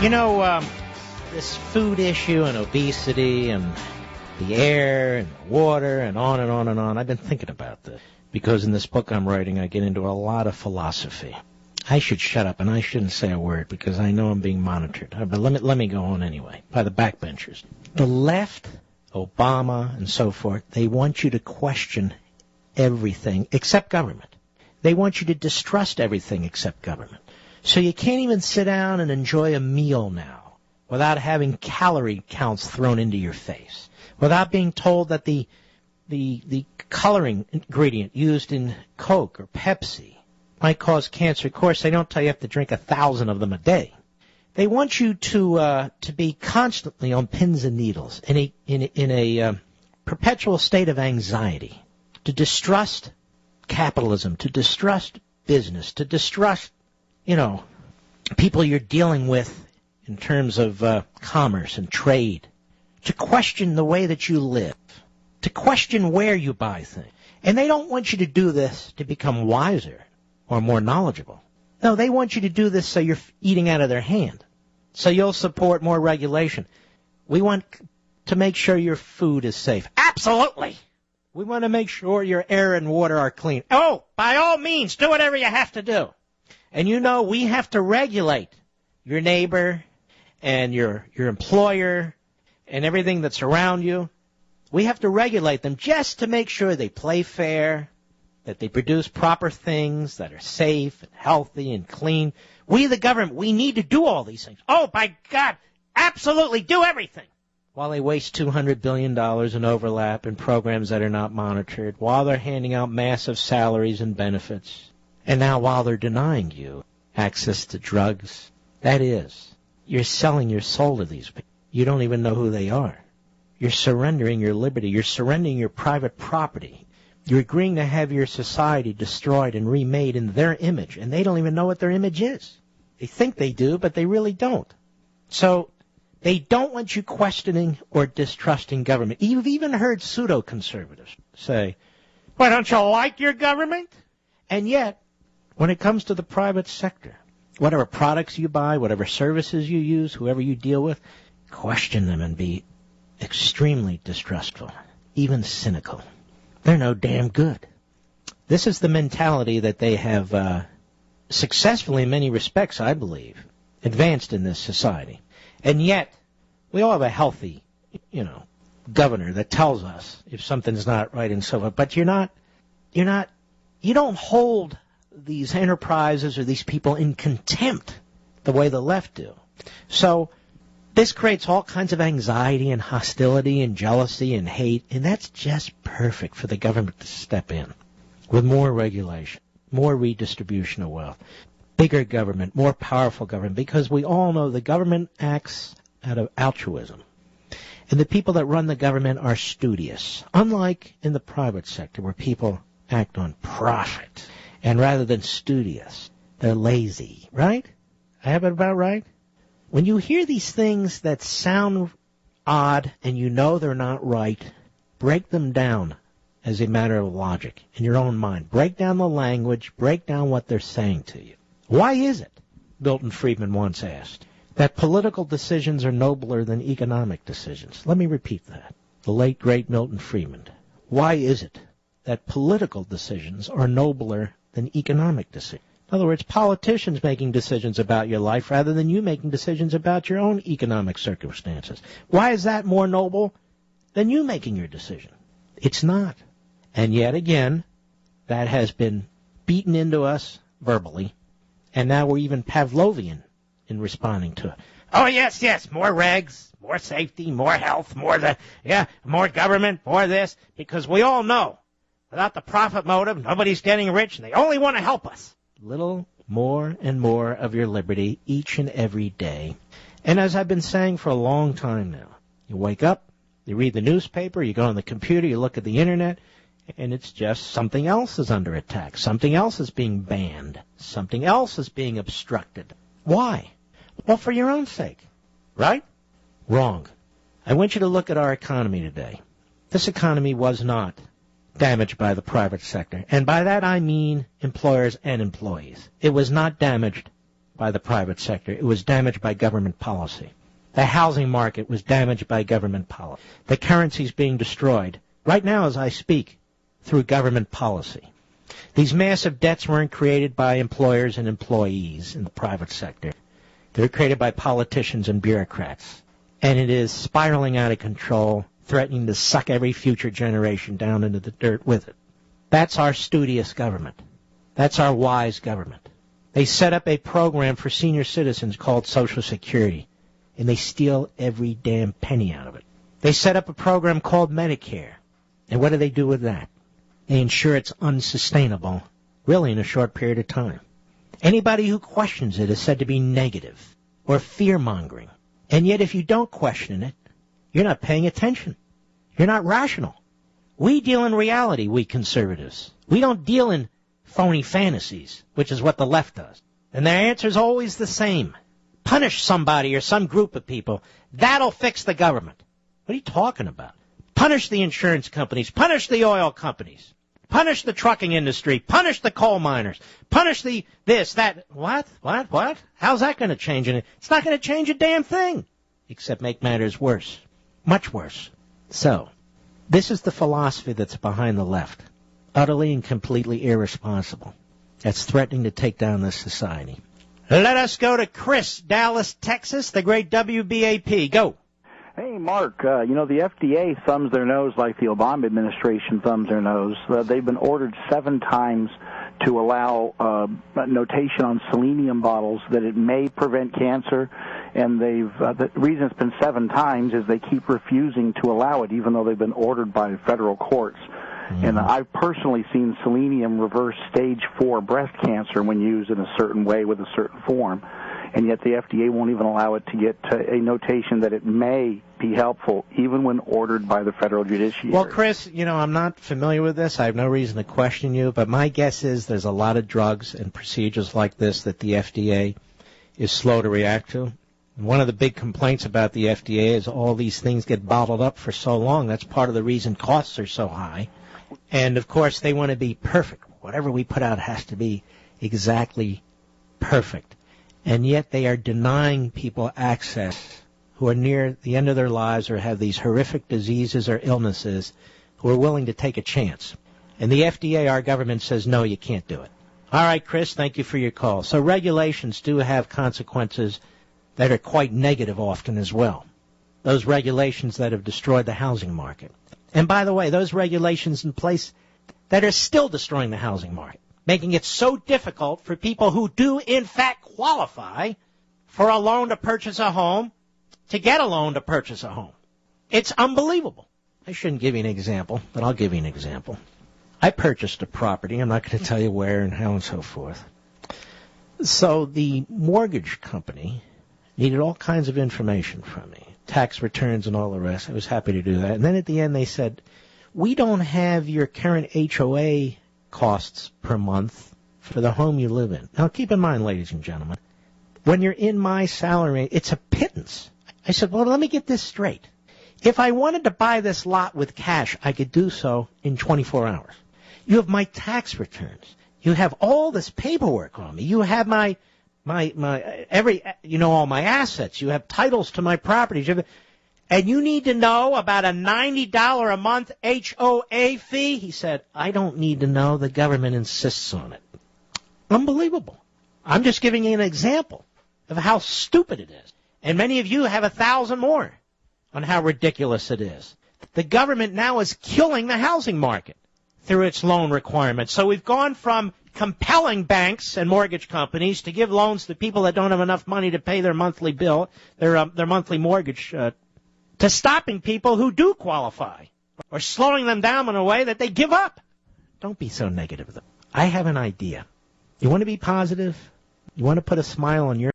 This food issue and obesity and the air and the water and on and on and on, I've been thinking about this because in this book I'm writing, I get into a lot of philosophy. I should shut up and I shouldn't say a word because I know I'm being monitored. But let me go on anyway, by the backbenchers. The left, Obama and so forth, they want you to question everything except government. They want you to distrust everything except government. So you can't even sit down and enjoy a meal now without having calorie counts thrown into your face, without being told that the coloring ingredient used in Coke or Pepsi might cause cancer. Of course, they don't tell you have to drink 1,000 of them a day. They want you to be constantly on pins and needles in a perpetual state of anxiety, to distrust capitalism, to distrust business, to distrust, people you're dealing with in terms of commerce and trade, to question the way that you live, to question where you buy things. And they don't want you to do this to become wiser or more knowledgeable. No, they want you to do this so you're eating out of their hand, so you'll support more regulation. We want to make sure your food is safe. Absolutely. We want to make sure your air and water are clean. Oh, by all means, do whatever you have to do. And we have to regulate your neighbor and your employer and everything that's around you. We have to regulate them just to make sure they play fair, that they produce proper things that are safe and healthy and clean. We, the government, we need to do all these things. Oh, by God, absolutely do everything. While they waste $200 billion in overlap in programs that are not monitored, while they're handing out massive salaries and benefits, and now while they're denying you access to drugs, that is, you're selling your soul to these people. You don't even know who they are. You're surrendering your liberty. You're surrendering your private property. You're agreeing to have your society destroyed and remade in their image, and they don't even know what their image is. They think they do, but they really don't. So they don't want you questioning or distrusting government. You've even heard pseudo-conservatives say, "Why, don't you like your government?" And yet, when it comes to the private sector, whatever products you buy, whatever services you use, whoever you deal with, question them and be extremely distrustful, even cynical. They're no damn good. This is the mentality that they have successfully, in many respects, I believe, advanced in this society. And yet, we all have a healthy, governor that tells us if something's not right and so forth. But you don't hold these enterprises or these people in contempt the way the left do. So this creates all kinds of anxiety and hostility and jealousy and hate, and that's just perfect for the government to step in with more regulation, more redistribution of wealth, bigger government, more powerful government, because we all know the government acts out of altruism. And the people that run the government are studious, unlike in the private sector where people act on profit. And rather than studious, they're lazy, right? I have it about right? When you hear these things that sound odd and you know they're not right, break them down as a matter of logic in your own mind. Break down the language, break down what they're saying to you. Why is it, Milton Friedman once asked, that political decisions are nobler than economic decisions? Let me repeat that. The late, great Milton Friedman. Why is it that political decisions are nobler than economic decisions? In other words, politicians making decisions about your life rather than you making decisions about your own economic circumstances. Why is that more noble than you making your decision? It's not. And yet again, that has been beaten into us verbally, and now we're even Pavlovian in responding to it. Oh, yes, more regs, more safety, more health, more government, more this, because we all know without the profit motive, nobody's getting rich, and they only want to help us. Little more and more of your liberty each and every day. And as I've been saying for a long time now, you wake up, you read the newspaper, you go on the computer, you look at the internet, and it's just something else is under attack. Something else is being banned. Something else is being obstructed. Why? Well, for your own sake. Right? Wrong. I want you to look at our economy today. This economy was not damaged by the private sector. And by that I mean employers and employees. It was not damaged by the private sector. It was damaged by government policy. The housing market was damaged by government policy. The currency's being destroyed, right now as I speak, through government policy. These massive debts weren't created by employers and employees in the private sector. They were created by politicians and bureaucrats. And it is spiraling out of control, threatening to suck every future generation down into the dirt with it. That's our studious government. That's our wise government. They set up a program for senior citizens called Social Security, and they steal every damn penny out of it. They set up a program called Medicare, and what do they do with that? They ensure it's unsustainable, really in a short period of time. Anybody who questions it is said to be negative or fear-mongering. And yet if you don't question it, you're not paying attention. You're not rational. We deal in reality, we conservatives. We don't deal in phony fantasies, which is what the left does. And their answer is always the same. Punish somebody or some group of people. That'll fix the government. What are you talking about? Punish the insurance companies. Punish the oil companies. Punish the trucking industry. Punish the coal miners. Punish the this, that. What? How's that going to change it? It's not going to change a damn thing, except make matters worse. Much worse. So, this is the philosophy that's behind the left. Utterly and completely irresponsible. That's threatening to take down this society. Let us go to Chris, Dallas, Texas, the great WBAP. Go. Hey, Mark, the FDA thumbs their nose like the Obama administration thumbs their nose. They've been ordered 7 times to allow a notation on selenium bottles that it may prevent cancer, and the reason it's been 7 times is they keep refusing to allow it, even though they've been ordered by federal courts. Mm-hmm. And I've personally seen selenium reverse stage 4 breast cancer when used in a certain way with a certain form. And yet the FDA won't even allow it to get a notation that it may be helpful, even when ordered by the federal judiciary. Well, Chris, I'm not familiar with this. I have no reason to question you, but my guess is there's a lot of drugs and procedures like this that the FDA is slow to react to. And one of the big complaints about the FDA is all these things get bottled up for so long. That's part of the reason costs are so high. And, of course, they want to be perfect. Whatever we put out has to be exactly perfect. And yet they are denying people access who are near the end of their lives or have these horrific diseases or illnesses who are willing to take a chance. And the FDA, our government, says, no, you can't do it. All right, Chris, thank you for your call. So regulations do have consequences that are quite negative often as well. Those regulations that have destroyed the housing market. And by the way, those regulations in place that are still destroying the housing market, making it so difficult for people who do, in fact, qualify for a loan to purchase a home, to get a loan to purchase a home. It's unbelievable. I shouldn't give you an example, but I'll give you an example. I purchased a property. I'm not going to tell you where and how and so forth. So the mortgage company needed all kinds of information from me, tax returns and all the rest. I was happy to do that. And then at the end they said, we don't have your current HOA costs per month for the home you live in. Now, keep in mind, ladies and gentlemen, when you're in my salary, it's a pittance. I said, well, let me get this straight. If I wanted to buy this lot with cash, I could do so in 24 hours. You have my tax returns. You have all this paperwork on me. You have all my assets. You have titles to my properties. And you need to know about a $90 a month HOA fee? He said, I don't need to know. The government insists on it. Unbelievable. I'm just giving you an example of how stupid it is. And many of you have 1,000 more on how ridiculous it is. The government now is killing the housing market through its loan requirements. So we've gone from compelling banks and mortgage companies to give loans to people that don't have enough money to pay their monthly bill, their monthly mortgage, to stopping people who do qualify or slowing them down in a way that they give up. Don't be so negative, though. I have an idea. You want to be positive? You want to put a smile on your